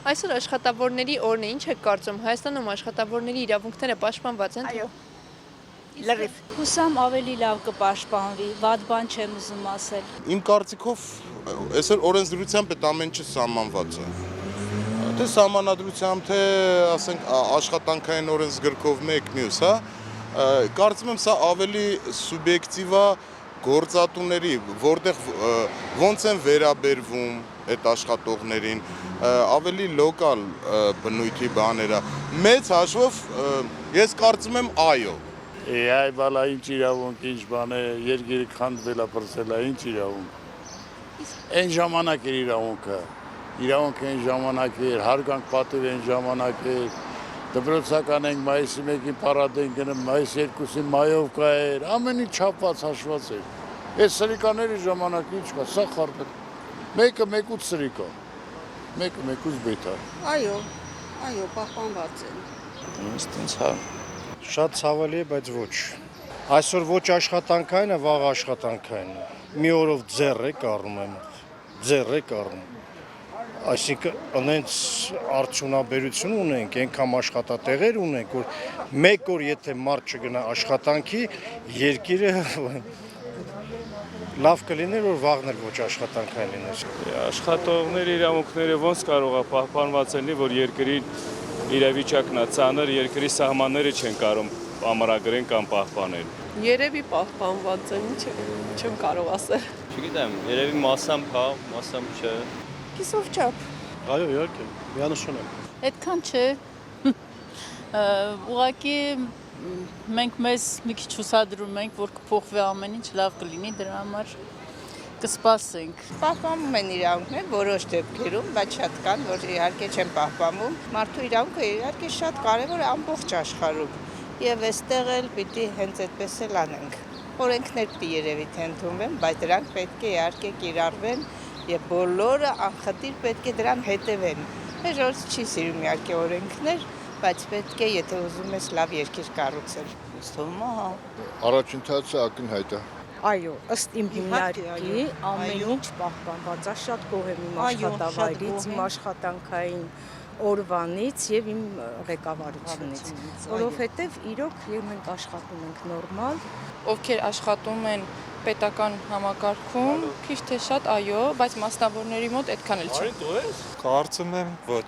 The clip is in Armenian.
Այսօր աշխատավորների օրն է, ինչ եք կարծում, Հայաստանում աշխատավորների իրավունքները պաշտպանված են։ Այո։ Լրիվ։ Հուսամ ավելի լավ կպաշտպանվի, վատ բան չեմ ուզում ասել։ Իմ կարծիքով այսօր օրենսդրությամբ այդ ամեն ինչը սահմանված է։ Թե սահմանադրությամբ, թե ասենք աշխատանքային օրենսգրքով մեկ մյուս, հա, կարծում եմ սա ավելի սուբյեկտիվ է գործատուների, որտեղ ոնց են վերաբերվում այդ աշխատողներին, ավելի լոկալ բնույթի բաները։ Մեծ հաշվով ես կարծում եմ այո։ Այ բալա ինչ իրավունք, ինչ բան է, երկիրը քանդվել է, պրծել է, ինչ իրավունք։ Այն ժամանակ էր իրավունքը։ Իրավունքը այն ժամանակ էր, հարգանք պատիվ այն ժամանակ էր։ Դպրոցական ենք մայիսի 1-ին պարադ ենք գնում, մայիսի 2-ին մայովկա էր, ամեն ինչ չափված հաշված էր։ Այս սրիկաների ժամանակ ինչ կա, սա խարդել։ Մեկը մեկուց սրիկա, մեկը մեկուց բետար։ Այո, պահպանված են։ Ըստ ինձ հա։ Շատ ցավալի է, բայց ոչ։ Այսօր ոչ աշխատանքային է, վաղ աշխատանքային է։ Մի օրով ձեռ է կառնում եմ, ձեռ է կառնում։ Այսինքն անենց արդյունաբերություն ունենք, այնքան աշխատատեղեր ունենք, որ մեկ օր եթե մարդ չգնա աշխատանքի, երկիրը լավ կլիներ, որ վաղն էլ ոչ աշխատանքային լիներ։ Աշխատողների իրավունքները ոնց կարող է պահպանված լինի, որ երկրի իրավիճակն է ծանր, երկրի սահմանները չեն կարող ամրագրեն կամ պահպանել։ Երևի պահպանված են, չեմ կարող ասել։ Չգիտեմ, երևի մասամբ հա, մասամբ չէ։ Կիսով չափ։ Այո, իհարկե, միանշան եմ։ Այդքան չէ։ Ուղղակի մենք մեզ մի քիչ հուսադրում ենք, որ կփոխվի ամեն ինչ, լավ կլինի, դրա համար կսպասենք։ Պահպանվում են իրավունքներ որոշ դեպքերում, բայց շատ կան, որ իհարկե չեն պահպանվում։ Մարդու իրավունքը իհարկե շատ կարևոր է ամբողջ աշխարհում։ Եվ այստեղ էլ պիտի հենց այդպես էլ անենք։ Օրենքներ պիտի երևի թե ընդունվեն, բայց դրանք պետք է իհարկե կիրառվեն եւ բոլորը անխտիր պետք է դրան հետևեն։ Մեր ժողովուրդը չի սիրում իհարկե օրենքներ, բայց պետք է, եթե ուզում ես լավ երկիր կառուցել։ Ստում է, հա։ Առաջընթացը ակնհայտ է։ Այո, ըստ իմ հիմնարկի ամեն ինչ պահպանված է, շատ գոհ եմ իմ աշխատավայրից, իմ աշխատանքային օրվանից եւ իմ ղեկավարությունից, որովհետեւ իրոք մենք աշխատում ենք նորմալ։ Ովքեր աշխատում են պետական համակարգում, քիչ թե շատ այո, բայց մասնավորների մոտ այդքան էլ չէ։ Կարծում եմ ոչ։